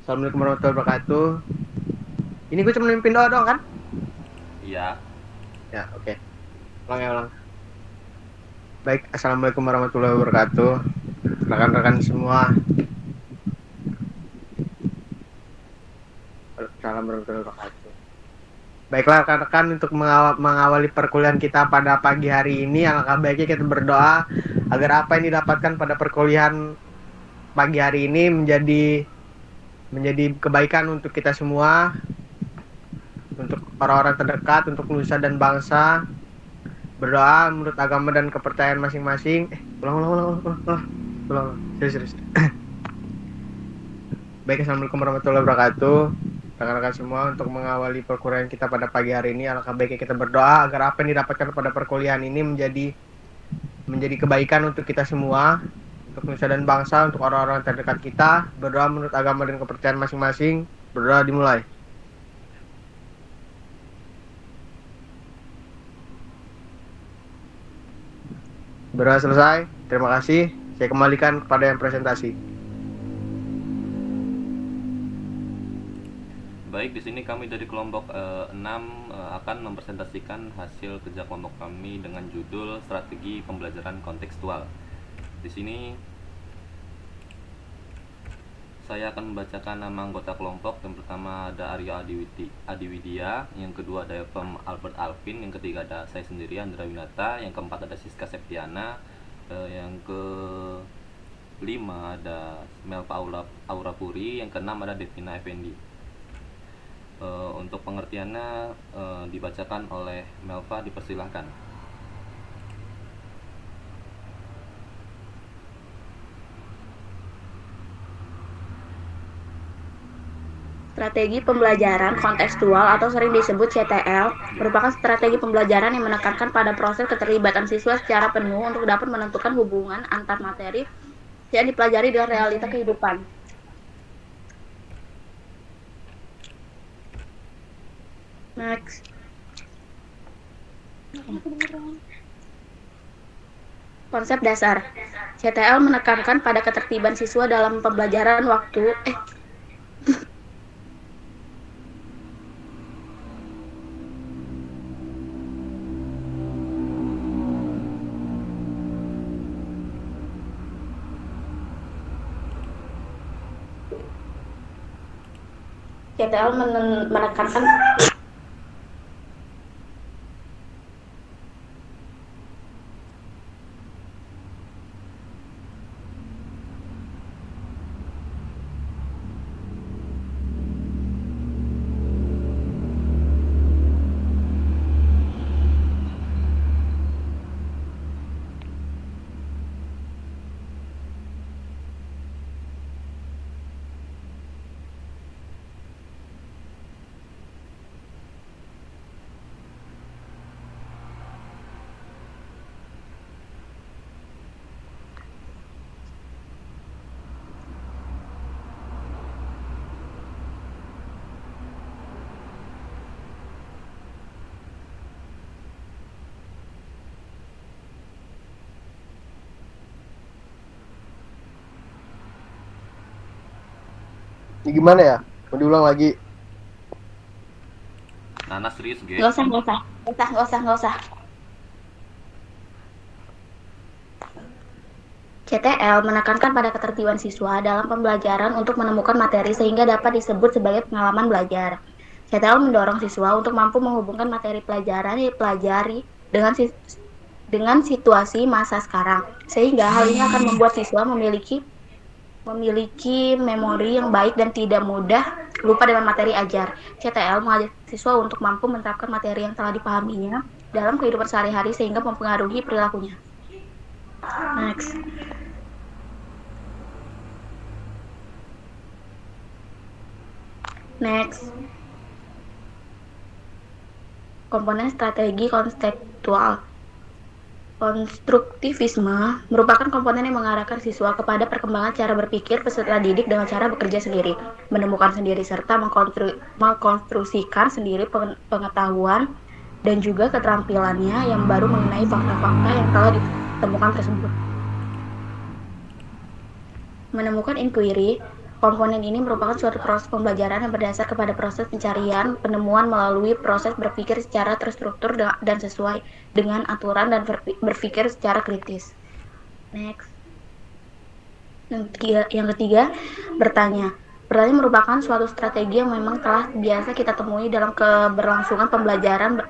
Assalamualaikum warahmatullahi wabarakatuh. Ini gue cuma mimpin doa doang kan? Iya. Ya, oke. Ulang ya, ulang. Baik, Assalamualaikum warahmatullahi wabarakatuh. Rekan-rekan semua. Waalaikumsalam warahmatullahi wabarakatuh. Baiklah rekan-rekan, untuk mengawali perkuliahan kita pada pagi hari ini, alangkah baiknya kita berdoa agar apa yang didapatkan pada perkuliahan pagi hari ini menjadi kebaikan untuk kita semua, untuk orang-orang terdekat, untuk nusa dan bangsa. Berdoa menurut agama dan kepercayaan masing-masing. Ulang. Serius. Baik, Assalamualaikum warahmatullahi wabarakatuh. Rekan-rekan semua, untuk mengawali perkuliahan kita pada pagi hari ini, alangkah baiknya kita berdoa agar apa yang didapatkan pada perkuliahan ini menjadi kebaikan untuk kita semua, untuk nusa dan bangsa, untuk orang-orang terdekat kita. Berdoa menurut agama dan kepercayaan masing-masing. Berdoa dimulai. Berdoa selesai. Terima kasih. Saya kembalikan kepada yang presentasi. Baik, di sini kami dari kelompok 6 akan mempresentasikan hasil kerja kelompok kami dengan judul Strategi Pembelajaran Kontekstual. Di sini saya akan membacakan nama anggota kelompok. Yang pertama ada Aryo Adiwidya, yang kedua ada Evan Albert Alvin, yang ketiga ada saya sendiri Andra Winata, yang keempat ada Siska Septiana, yang kelima ada Melva Aura Puri, yang keenam ada Devina Effendi. Untuk pengertiannya dibacakan oleh Melva, dipersilahkan. Strategi pembelajaran kontekstual atau sering disebut CTL merupakan strategi pembelajaran yang menekankan pada proses keterlibatan siswa secara penuh untuk dapat menentukan hubungan antar materi yang dipelajari dengan realita kehidupan. Next. Konsep dasar. CTL menekankan pada ketertiban siswa dalam pembelajaran waktu CTL menekankan Ini gimana ya? Mau diulang lagi? Nana serius, G. nggak usah. CTL menekankan pada ketertiban siswa dalam pembelajaran untuk menemukan materi sehingga dapat disebut sebagai pengalaman belajar. CTL mendorong siswa untuk mampu menghubungkan materi pelajaran yang dipelajari dengan situasi masa sekarang, sehingga hal ini akan membuat siswa memiliki memori yang baik dan tidak mudah lupa dengan materi ajar. CTL mengajak siswa untuk mampu menerapkan materi yang telah dipahaminya dalam kehidupan sehari-hari sehingga mempengaruhi perilakunya. Next. Next. Komponen strategi konseptual. Konstruktivisme merupakan komponen yang mengarahkan siswa kepada perkembangan cara berpikir peserta didik dengan cara bekerja sendiri, menemukan sendiri, serta mengkonstruksikan sendiri pengetahuan dan juga keterampilannya yang baru mengenai fakta-fakta yang telah ditemukan tersebut. Menemukan inquiry. Komponen ini merupakan suatu proses pembelajaran yang berdasar kepada proses pencarian, penemuan melalui proses berpikir secara terstruktur dan sesuai dengan aturan dan berpikir secara kritis. Next. Yang ketiga, bertanya. Bertanya merupakan suatu strategi yang memang telah biasa kita temui dalam keberlangsungan pembelajaran.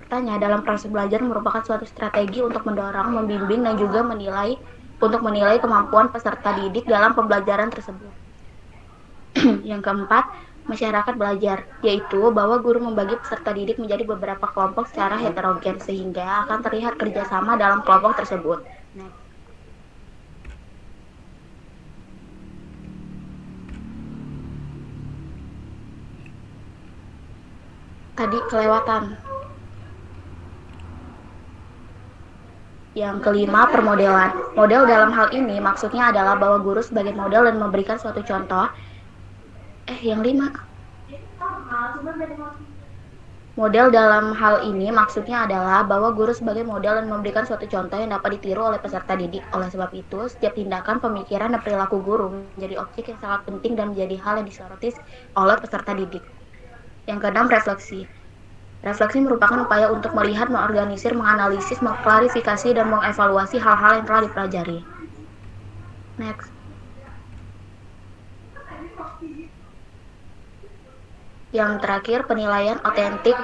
Bertanya dalam proses belajar merupakan suatu strategi untuk mendorong, membimbing, dan juga menilai kemampuan peserta didik dalam pembelajaran tersebut. Yang keempat, masyarakat belajar, yaitu bahwa guru membagi peserta didik menjadi beberapa kelompok secara heterogen sehingga akan terlihat kerjasama dalam kelompok tersebut. Next. Tadi kelewatan. Yang kelima, permodelan. Model dalam hal ini maksudnya adalah bahwa guru sebagai model dan memberikan suatu contoh. Model dalam hal ini maksudnya adalah bahwa guru sebagai model dan memberikan suatu contoh yang dapat ditiru oleh peserta didik. Oleh sebab itu, setiap tindakan, pemikiran, dan perilaku guru menjadi objek yang sangat penting dan menjadi hal yang disoroti oleh peserta didik. Yang keenam, refleksi. Refleksi merupakan upaya untuk melihat, mengorganisir, menganalisis, mengklarifikasi, dan mengevaluasi hal-hal yang telah dipelajari. Next. Yang terakhir, penilaian otentik.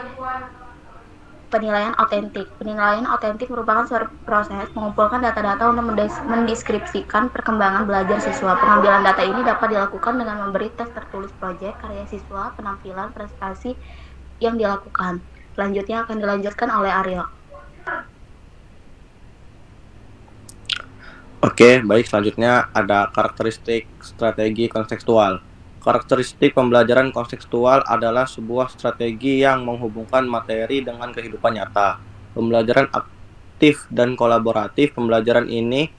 Penilaian otentik merupakan suatu proses mengumpulkan data-data untuk mendeskripsikan perkembangan belajar siswa. Pengambilan data ini dapat dilakukan dengan memberi tes tertulis proyek, karya siswa, penampilan, prestasi yang dilakukan. Selanjutnya akan dilanjutkan oleh Aryo. Oke, baik. Selanjutnya ada karakteristik strategi kontekstual. Karakteristik pembelajaran kontekstual adalah sebuah strategi yang menghubungkan materi dengan kehidupan nyata. Pembelajaran aktif dan kolaboratif. Pembelajaran ini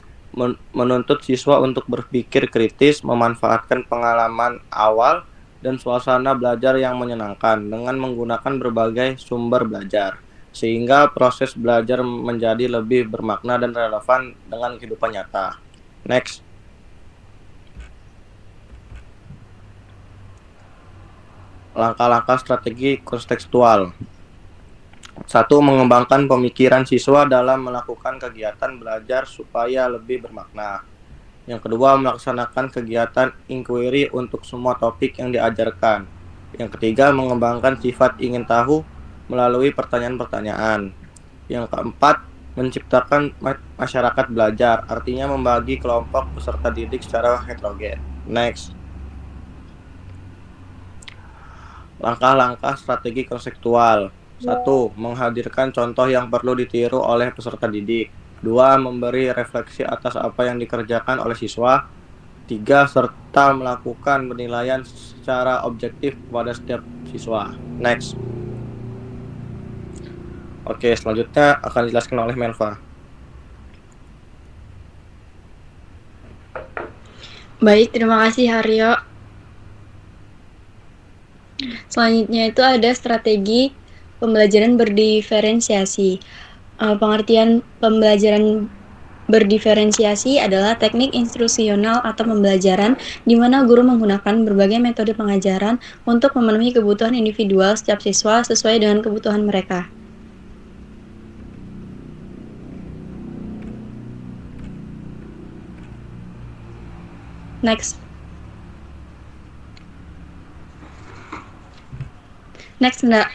menuntut siswa untuk berpikir kritis, memanfaatkan pengalaman awal, dan suasana belajar yang menyenangkan dengan menggunakan berbagai sumber belajar, sehingga proses belajar menjadi lebih bermakna dan relevan dengan kehidupan nyata. Next. Langkah-langkah strategi kontekstual. 1. Mengembangkan pemikiran siswa dalam melakukan kegiatan belajar supaya lebih bermakna. Yang kedua, melaksanakan kegiatan inquiry untuk semua topik yang diajarkan. Yang ketiga, mengembangkan sifat ingin tahu melalui pertanyaan-pertanyaan. Yang keempat, menciptakan masyarakat belajar, artinya membagi kelompok peserta didik secara heterogen. Next. Langkah-langkah strategi konseptual. 1. Menghadirkan contoh yang perlu ditiru oleh peserta didik. 2. Memberi refleksi atas apa yang dikerjakan oleh siswa. 3. Serta melakukan penilaian secara objektif kepada setiap siswa. Next. Oke, selanjutnya akan dijelaskan oleh Melva. Baik, terima kasih Haryo. Selanjutnya itu ada strategi pembelajaran berdiferensiasi. Pengertian pembelajaran berdiferensiasi adalah teknik instrusional atau pembelajaran di mana guru menggunakan berbagai metode pengajaran untuk memenuhi kebutuhan individual setiap siswa sesuai dengan kebutuhan mereka. Next. Next, enggak?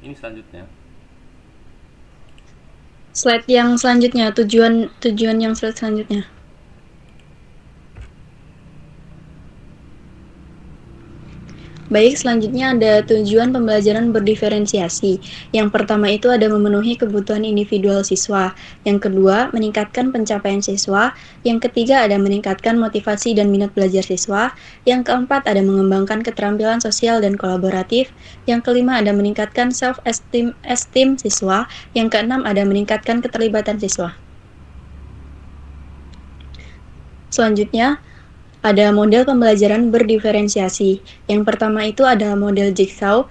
Ini selanjutnya. Slide yang selanjutnya, tujuan yang slide selanjutnya. Baik, selanjutnya ada tujuan pembelajaran berdiferensiasi. Yang pertama itu ada memenuhi kebutuhan individual siswa. Yang kedua, meningkatkan pencapaian siswa. Yang ketiga, ada meningkatkan motivasi dan minat belajar siswa. Yang keempat, ada mengembangkan keterampilan sosial dan kolaboratif. Yang kelima, ada meningkatkan self-esteem siswa. Yang keenam, ada meningkatkan keterlibatan siswa. Selanjutnya, ada model pembelajaran berdiferensiasi. Yang pertama itu ada model jigsaw.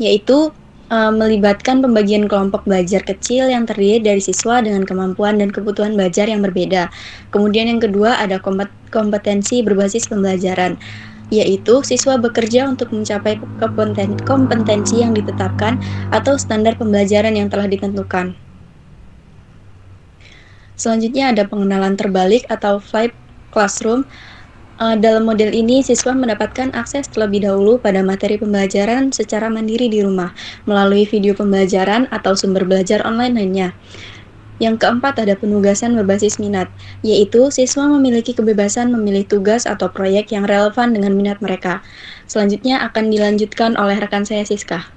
yaitu melibatkan pembagian kelompok belajar kecil yang terdiri dari siswa dengan kemampuan dan kebutuhan belajar yang berbeda. Kemudian yang kedua ada kompetensi berbasis pembelajaran, yaitu siswa bekerja untuk mencapai kompetensi yang ditetapkan atau standar pembelajaran yang telah ditentukan. Selanjutnya ada pengenalan terbalik atau flipped classroom. Dalam model ini, siswa mendapatkan akses terlebih dahulu pada materi pembelajaran secara mandiri di rumah, melalui video pembelajaran atau sumber belajar online lainnya. Yang keempat ada penugasan berbasis minat, yaitu siswa memiliki kebebasan memilih tugas atau proyek yang relevan dengan minat mereka. Selanjutnya akan dilanjutkan oleh rekan saya Siska.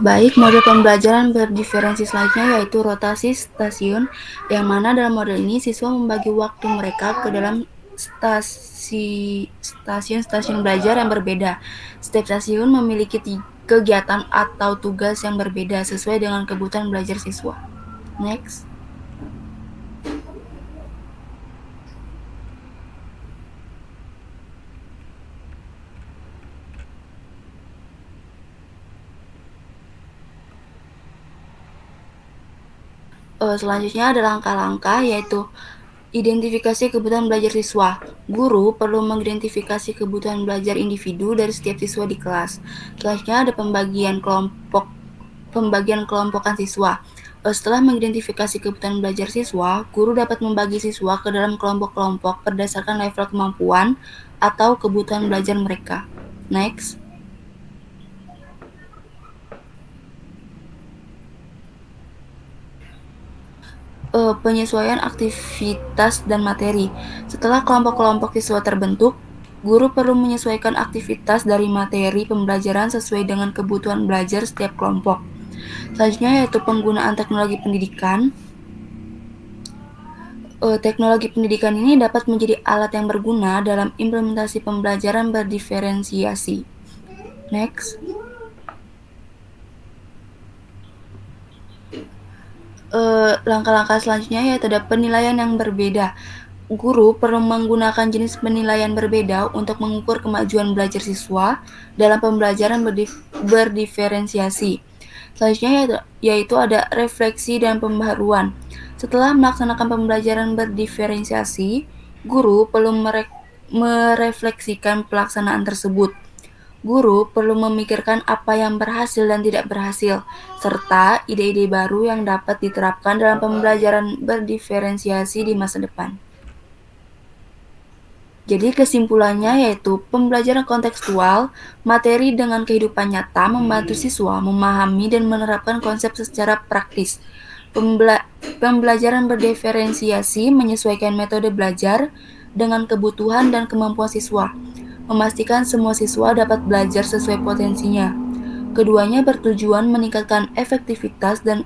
Baik, model pembelajaran berdiferensi selanjutnya yaitu rotasi stasiun, yang mana dalam model ini siswa membagi waktu mereka ke dalam stasiun-stasiun belajar yang berbeda. Setiap stasiun memiliki kegiatan atau tugas yang berbeda sesuai dengan kebutuhan belajar siswa. Next. Selanjutnya ada langkah-langkah yaitu identifikasi kebutuhan belajar siswa. Guru perlu mengidentifikasi kebutuhan belajar individu dari setiap siswa di kelas. Selanjutnya ada pembagian kelompokan siswa. Setelah mengidentifikasi kebutuhan belajar siswa, guru dapat membagi siswa ke dalam kelompok-kelompok berdasarkan level kemampuan atau kebutuhan belajar mereka. Next. Penyesuaian aktivitas dan materi. Setelah kelompok-kelompok siswa terbentuk, guru perlu menyesuaikan aktivitas dari materi pembelajaran sesuai dengan kebutuhan belajar setiap kelompok. Selanjutnya yaitu penggunaan teknologi pendidikan. Teknologi pendidikan ini dapat menjadi alat yang berguna dalam implementasi pembelajaran berdiferensiasi. Next. Langkah-langkah selanjutnya yaitu ada penilaian yang berbeda. Guru perlu menggunakan jenis penilaian berbeda untuk mengukur kemajuan belajar siswa dalam pembelajaran berdiferensiasi. Selanjutnya yaitu ada refleksi dan pembaharuan. Setelah melaksanakan pembelajaran berdiferensiasi, guru perlu merefleksikan pelaksanaan tersebut. Guru perlu memikirkan apa yang berhasil dan tidak berhasil, serta ide-ide baru yang dapat diterapkan dalam pembelajaran berdiferensiasi di masa depan. Jadi kesimpulannya yaitu pembelajaran kontekstual, materi dengan kehidupan nyata membantu siswa memahami dan menerapkan konsep secara praktis. Pembelajaran berdiferensiasi menyesuaikan metode belajar dengan kebutuhan dan kemampuan siswa, memastikan semua siswa dapat belajar sesuai potensinya. Keduanya bertujuan meningkatkan efektivitas dan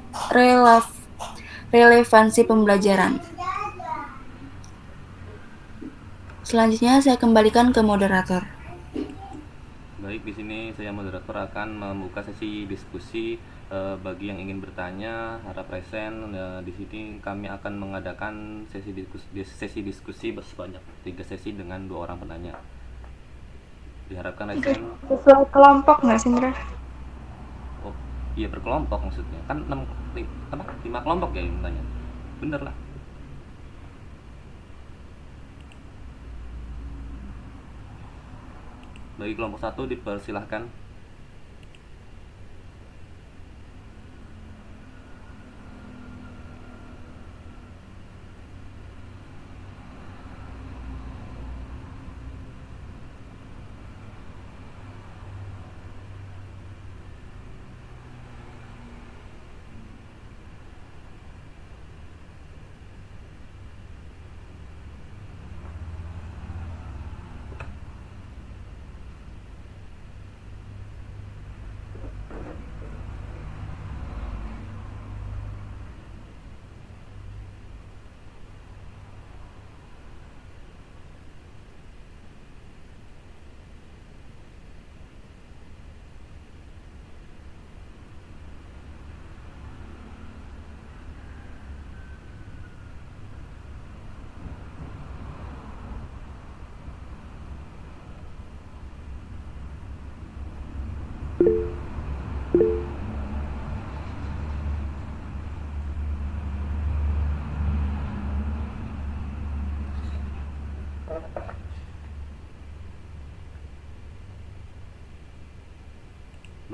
relevansi pembelajaran. Selanjutnya saya kembalikan ke moderator. Baik, di sini saya moderator akan membuka sesi diskusi bagi yang ingin bertanya harap resen. Di sini kami akan mengadakan sesi diskusi sebanyak 3 sesi dengan 2 orang penanya. Diharapkan resen. Sesuai kelompok nggak sih, Indra? Oh, iya berkelompok maksudnya. Kan 5 kelompok ya yang bertanya. Bener lah. Bagi kelompok 1 dipersilahkan.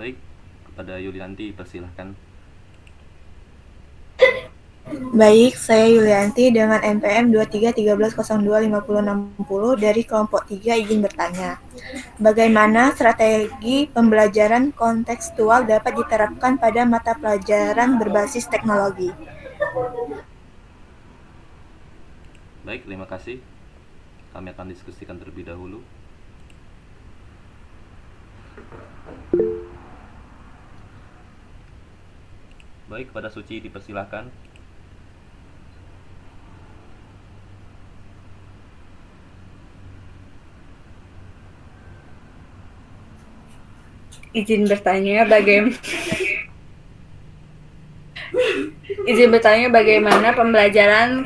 Baik, kepada Yulianti persilahkan. Baik, saya Yulianti dengan NPM 2313025060 dari kelompok 3 izin bertanya. Bagaimana strategi pembelajaran kontekstual dapat diterapkan pada mata pelajaran berbasis teknologi? Baik, terima kasih. Kami akan diskusikan terlebih dahulu. Baik, kepada Suci dipersilahkan. Izin bertanya bagaimana pembelajaran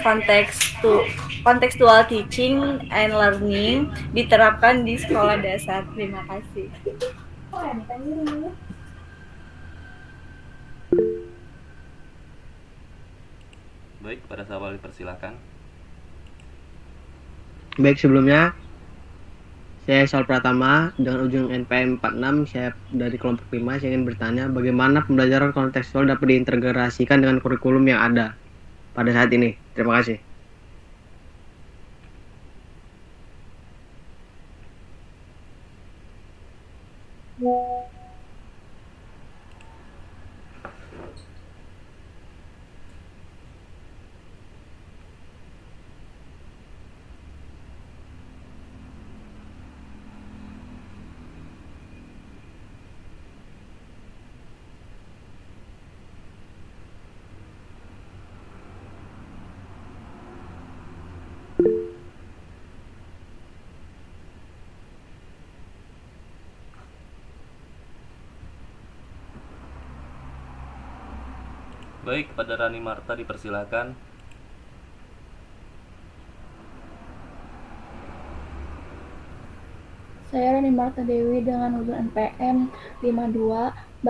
kontekstual teaching and learning diterapkan di sekolah dasar. Terima kasih. Baik, kepada Sawal dipersilahkan. Baik, sebelumnya saya Saul Pratama dengan ujung NPM 46, saya dari kelompok 5. Saya ingin bertanya bagaimana pembelajaran kontekstual dapat diintegrasikan dengan kurikulum yang ada pada saat ini. Terima kasih. Baik, kepada Rani Marta dipersilahkan. Saya Rani Marta Dewi dengan ujung NPM 52.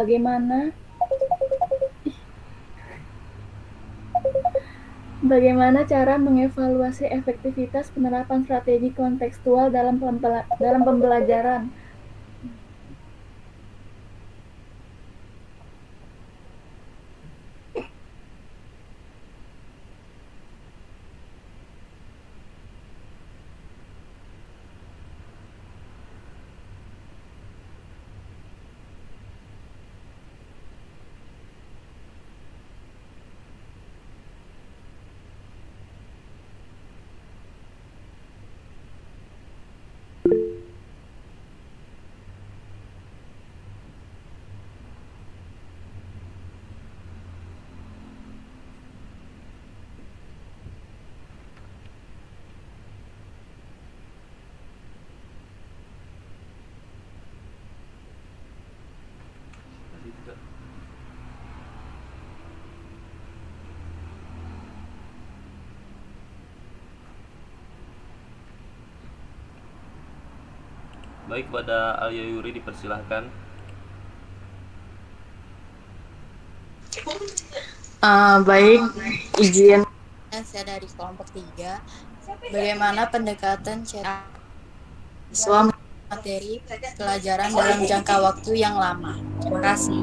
Bagaimana cara mengevaluasi efektivitas penerapan strategi kontekstual dalam pembelajaran? Baik, kepada Alia Yuri dipersilahkan. Baik, izin. Saya dari kelompok 3. Bagaimana pendekatan siswa materi pelajaran dalam jangka waktu yang lama? Terima kasih.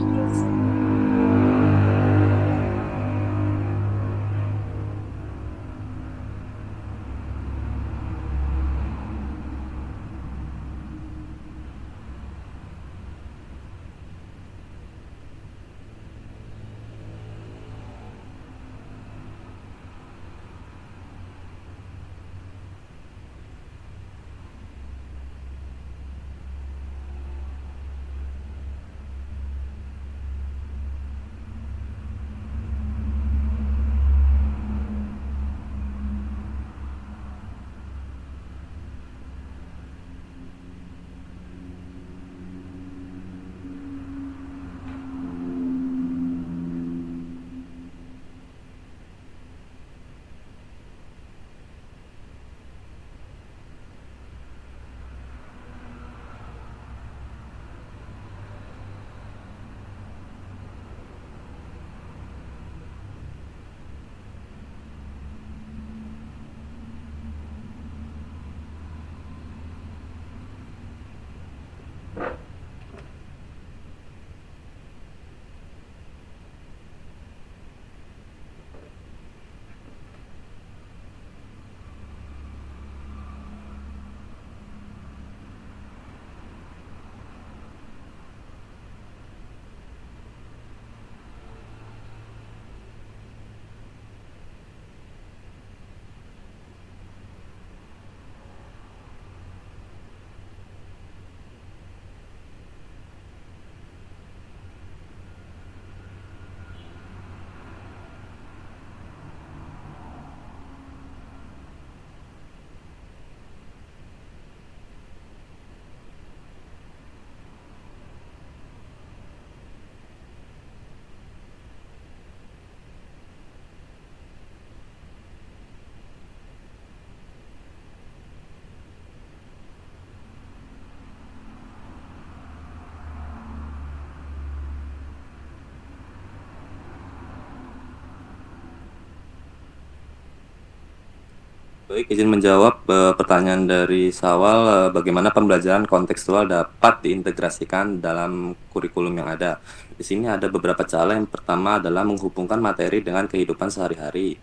Baik, izin menjawab pertanyaan dari Sawal, bagaimana pembelajaran kontekstual dapat diintegrasikan dalam kurikulum yang ada. Di sini ada beberapa cara. Yang pertama adalah menghubungkan materi dengan kehidupan sehari-hari.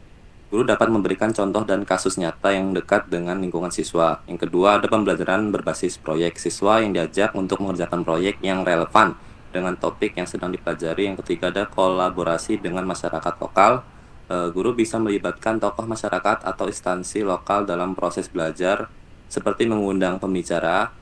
Guru dapat memberikan contoh dan kasus nyata yang dekat dengan lingkungan siswa. Yang kedua, ada pembelajaran berbasis proyek. Siswa yang diajak untuk mengerjakan proyek yang relevan dengan topik yang sedang dipelajari. Yang ketiga, ada kolaborasi dengan masyarakat lokal. Guru bisa melibatkan tokoh masyarakat atau instansi lokal dalam proses belajar, seperti mengundang pembicara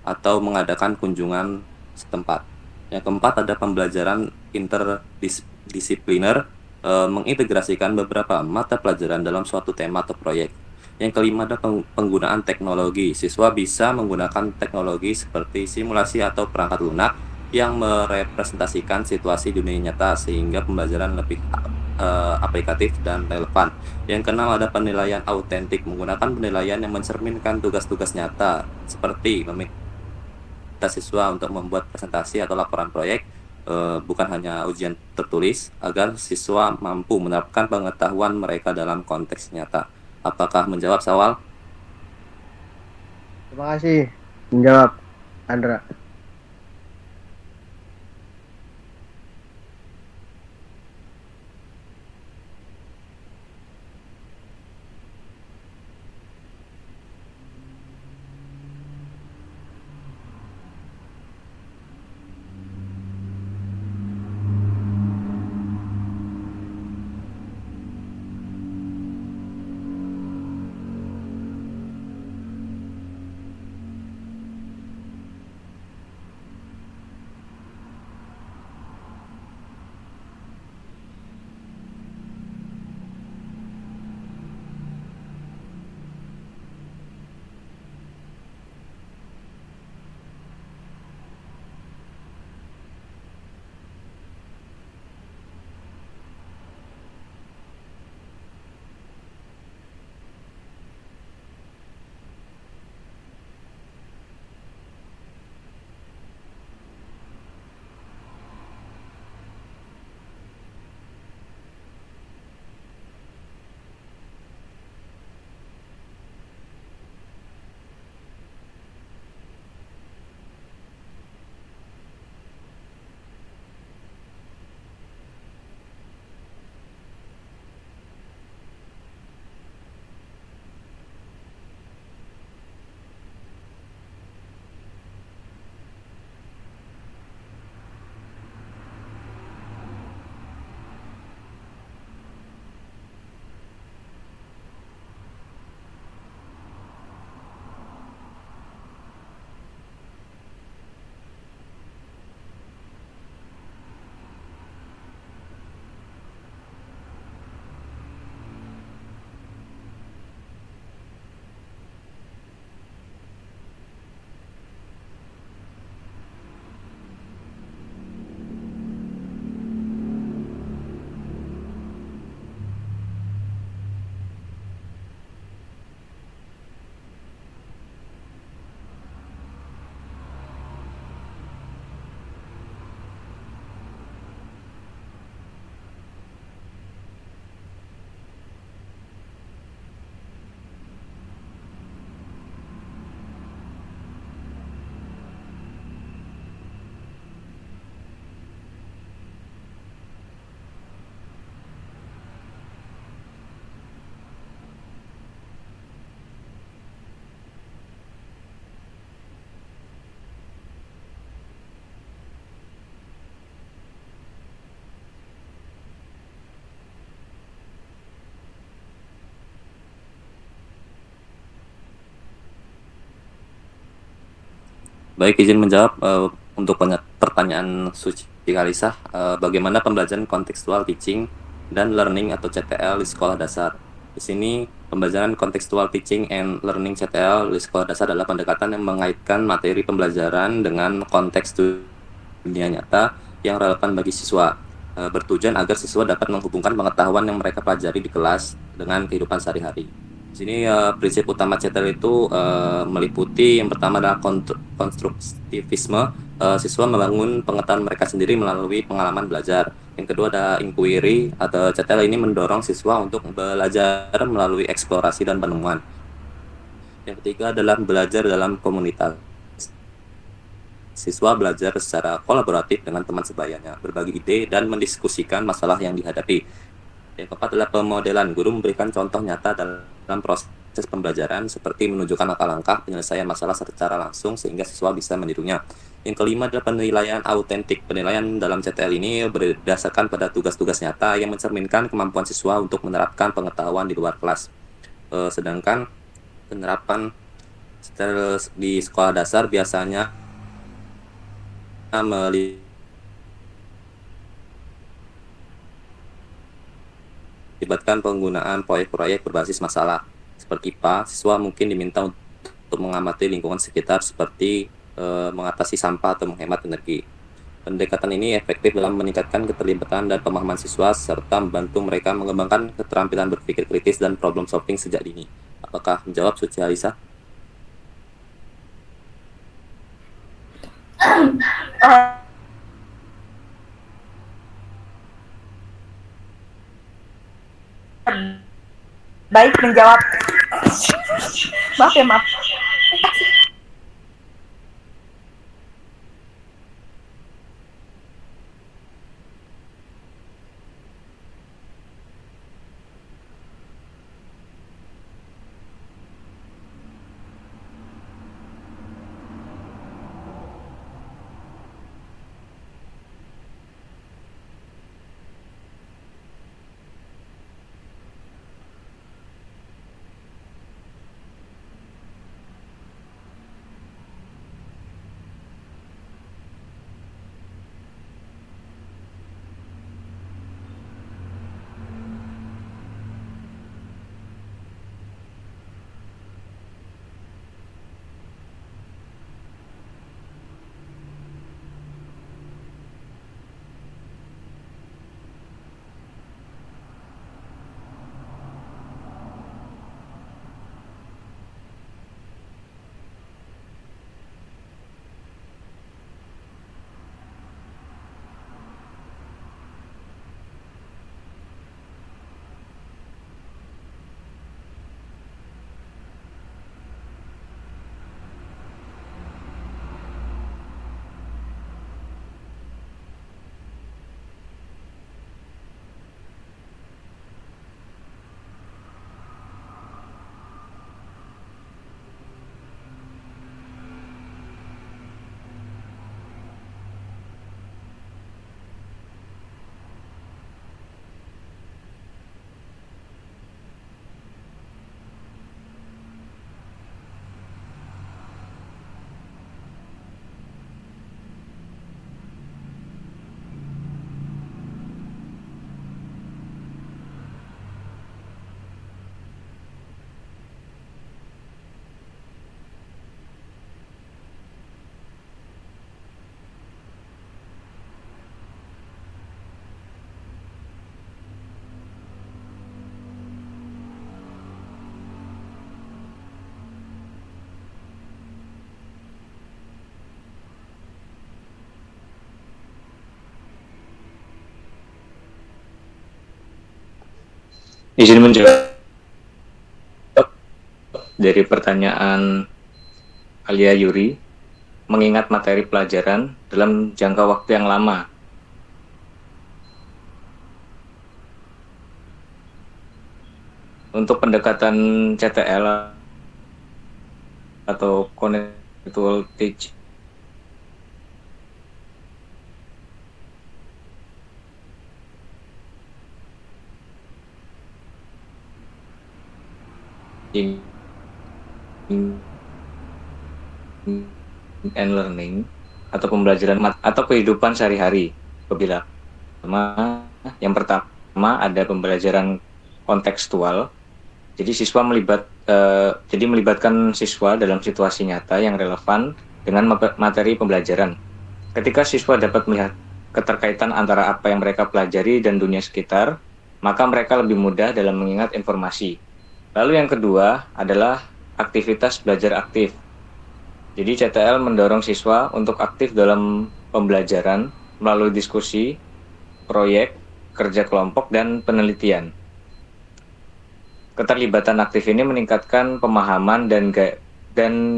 atau mengadakan kunjungan setempat. Yang keempat, ada pembelajaran interdisipliner, mengintegrasikan beberapa mata pelajaran dalam suatu tema atau proyek. Yang kelima, ada penggunaan teknologi. Siswa bisa menggunakan teknologi seperti simulasi atau perangkat lunak yang merepresentasikan situasi dunia nyata sehingga pembelajaran lebih aplikatif dan relevan. Yang keenam, ada penilaian autentik, menggunakan penilaian yang mencerminkan tugas-tugas nyata seperti meminta siswa untuk membuat presentasi atau laporan proyek, bukan hanya ujian tertulis, agar siswa mampu menerapkan pengetahuan mereka dalam konteks nyata. Apakah menjawab, Sawal? Terima kasih. Menjawab, Andra. Baik, izin menjawab untuk pertanyaan Suci Kalisa, bagaimana pembelajaran kontekstual teaching dan learning atau CTL di sekolah dasar. Di sini pembelajaran kontekstual teaching and learning CTL di sekolah dasar adalah pendekatan yang mengaitkan materi pembelajaran dengan konteks dunia nyata yang relevan bagi siswa, bertujuan agar siswa dapat menghubungkan pengetahuan yang mereka pelajari di kelas dengan kehidupan sehari-hari. Di sini prinsip utama CTL itu meliputi yang pertama adalah konstruktivisme. Siswa membangun pengetahuan mereka sendiri melalui pengalaman belajar. Yang kedua ada inquiry, atau CTL ini mendorong siswa untuk belajar melalui eksplorasi dan penemuan. Yang ketiga adalah belajar dalam komunitas. Siswa belajar secara kolaboratif dengan teman sebayanya, berbagi ide, dan mendiskusikan masalah yang dihadapi. Yang keempat adalah pemodelan. Guru memberikan contoh nyata dalam proses pembelajaran seperti menunjukkan langkah-langkah penyelesaian masalah secara langsung sehingga siswa bisa menirunya. Yang kelima adalah penilaian autentik. Penilaian dalam CTL ini berdasarkan pada tugas-tugas nyata yang mencerminkan kemampuan siswa untuk menerapkan pengetahuan di luar kelas. Sedangkan penerapan CTL di sekolah dasar biasanya melibatkan penggunaan proyek-proyek berbasis masalah. Seperti IPA, siswa mungkin diminta untuk mengamati lingkungan sekitar seperti mengatasi sampah atau menghemat energi. Pendekatan ini efektif dalam meningkatkan keterlibatan dan pemahaman siswa serta membantu mereka mengembangkan keterampilan berpikir kritis dan problem solving sejak dini. Apakah menjawab, Suci Alisa? Baik, menjawab. Maaf ya, maaf. Izin menjawab dari pertanyaan Alia Yuri, mengingat materi pelajaran dalam jangka waktu yang lama. Untuk pendekatan CTL atau Connectual Teaching and learning atau pembelajaran atau kehidupan sehari-hari. Yang pertama ada pembelajaran kontekstual. Jadi melibatkan siswa dalam situasi nyata yang relevan dengan materi pembelajaran. Ketika siswa dapat melihat keterkaitan antara apa yang mereka pelajari dan dunia sekitar, maka mereka lebih mudah dalam mengingat informasi. Lalu yang kedua adalah aktivitas belajar aktif. Jadi CTL mendorong siswa untuk aktif dalam pembelajaran melalui diskusi, proyek, kerja kelompok, dan penelitian. Keterlibatan aktif ini meningkatkan pemahaman dan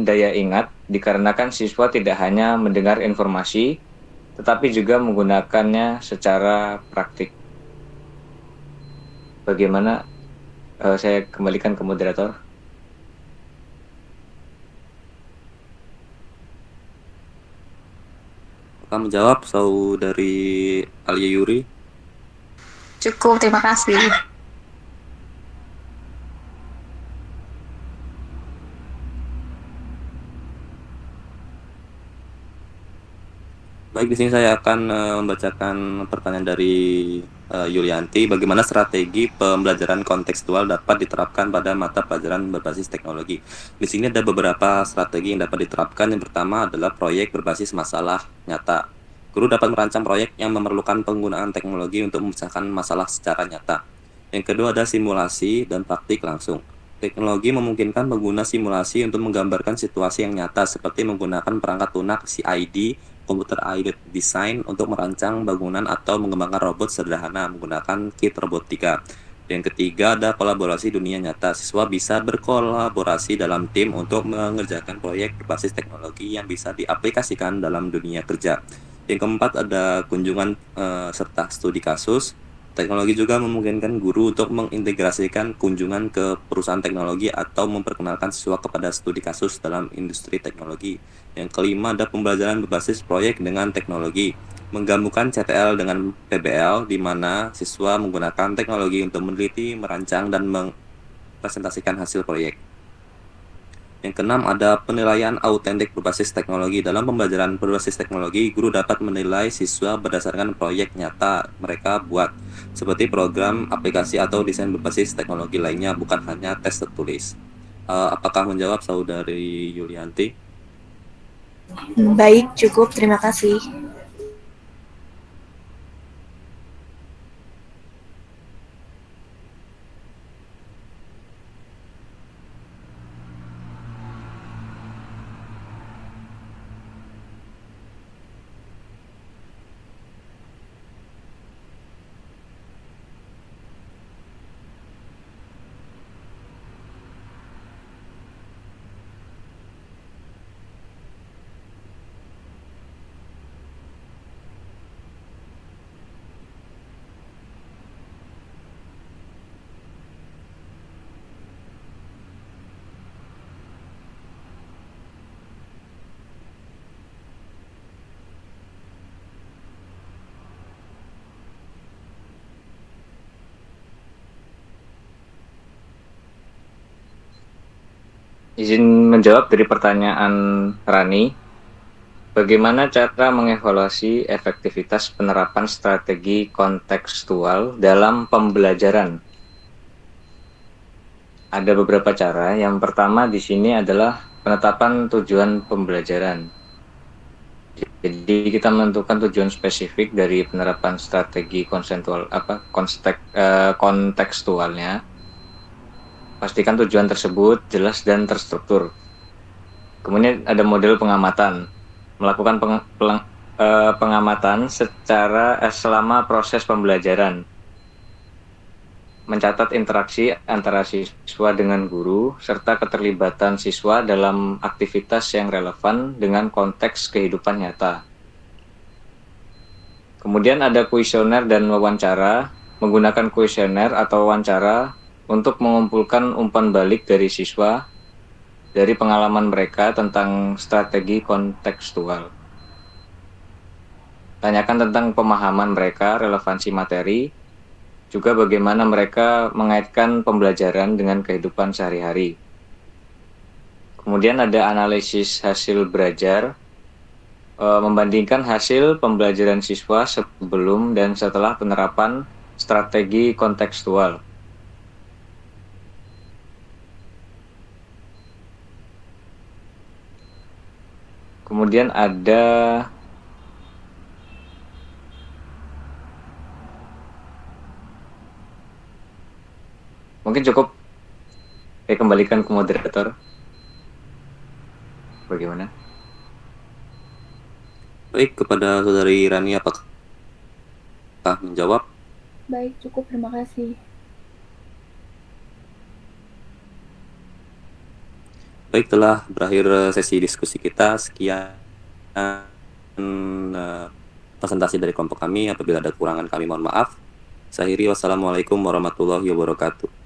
daya ingat dikarenakan siswa tidak hanya mendengar informasi, tetapi juga menggunakannya secara praktik. Bagaimana? Saya kembalikan ke moderator. Kamu jawab, Saudari Alia Yuri. Cukup, terima kasih. Baik, di sini saya akan membacakan pertanyaan dari Yulianti. Bagaimana strategi pembelajaran kontekstual dapat diterapkan pada mata pelajaran berbasis teknologi? Di sini ada beberapa strategi yang dapat diterapkan. Yang pertama adalah proyek berbasis masalah nyata. Guru dapat merancang proyek yang memerlukan penggunaan teknologi untuk memecahkan masalah secara nyata. Yang kedua ada simulasi dan praktik langsung. Teknologi memungkinkan pengguna simulasi untuk menggambarkan situasi yang nyata seperti menggunakan perangkat lunak CID, computer aided design untuk merancang bangunan atau mengembangkan robot sederhana menggunakan kit robotika. Yang ketiga ada kolaborasi dunia nyata. Siswa bisa berkolaborasi dalam tim untuk mengerjakan proyek berbasis teknologi yang bisa diaplikasikan dalam dunia kerja. Yang keempat ada kunjungan serta studi kasus. Teknologi juga memungkinkan guru untuk mengintegrasikan kunjungan ke perusahaan teknologi atau memperkenalkan siswa kepada studi kasus dalam industri teknologi. Yang kelima ada pembelajaran berbasis proyek dengan teknologi, menggabungkan CTL dengan PBL di mana siswa menggunakan teknologi untuk meneliti, merancang, dan mempresentasikan hasil proyek. Yang keenam ada penilaian autentik berbasis teknologi. Dalam pembelajaran berbasis teknologi, guru dapat menilai siswa berdasarkan proyek nyata mereka buat, seperti program, aplikasi, atau desain berbasis teknologi lainnya, bukan hanya tes tertulis. Apakah menjawab, Saudari Yulianti? Baik, cukup. Terima kasih. Izin menjawab dari pertanyaan Rani. Bagaimana cara mengevaluasi efektivitas penerapan strategi kontekstual dalam pembelajaran? Ada beberapa cara. Yang pertama di sini adalah penetapan tujuan pembelajaran. Jadi kita menentukan tujuan spesifik dari penerapan strategi kontekstualnya. Pastikan tujuan tersebut jelas dan terstruktur. Kemudian ada model pengamatan. Melakukan pengamatan selama proses pembelajaran. Mencatat interaksi antara siswa dengan guru, serta keterlibatan siswa dalam aktivitas yang relevan dengan konteks kehidupan nyata. Kemudian ada kuesioner dan wawancara. Menggunakan kuesioner atau wawancara untuk mengumpulkan umpan balik dari siswa dari pengalaman mereka tentang strategi kontekstual. Tanyakan tentang pemahaman mereka, relevansi materi, juga bagaimana mereka mengaitkan pembelajaran dengan kehidupan sehari-hari. Kemudian ada analisis hasil belajar, membandingkan hasil pembelajaran siswa sebelum dan setelah penerapan strategi kontekstual. Kemudian ada mungkin cukup Saya kembalikan ke moderator. Bagaimana? Baik, kepada Saudari Rani, apakah menjawab? Baik, cukup. Terima kasih. Baik, telah berakhir sesi diskusi kita. Sekian presentasi dari kelompok kami. Apabila ada kekurangan kami mohon maaf. Saya akhiri, wassalamualaikum warahmatullahi wabarakatuh.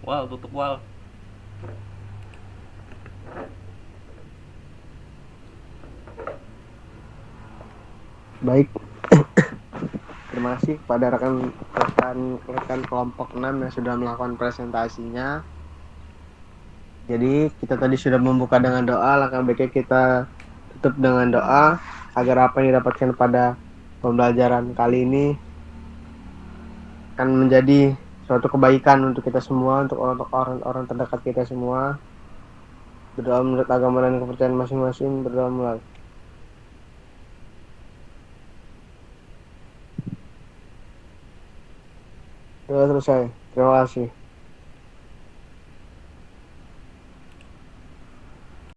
Wal, tutup wal. Baik. Terima kasih kepada rekan kelompok 6 yang sudah melakukan presentasinya. Jadi kita tadi sudah membuka dengan doa, langkah baiknya kita tutup dengan doa agar apa yang didapatkan pada pembelajaran kali ini akan menjadi suatu kebaikan untuk kita semua, untuk orang-orang terdekat kita semua. Berdoa menurut agama dan kepercayaan masing-masing, berdoa mulai. Sudah selesai. Terima kasih.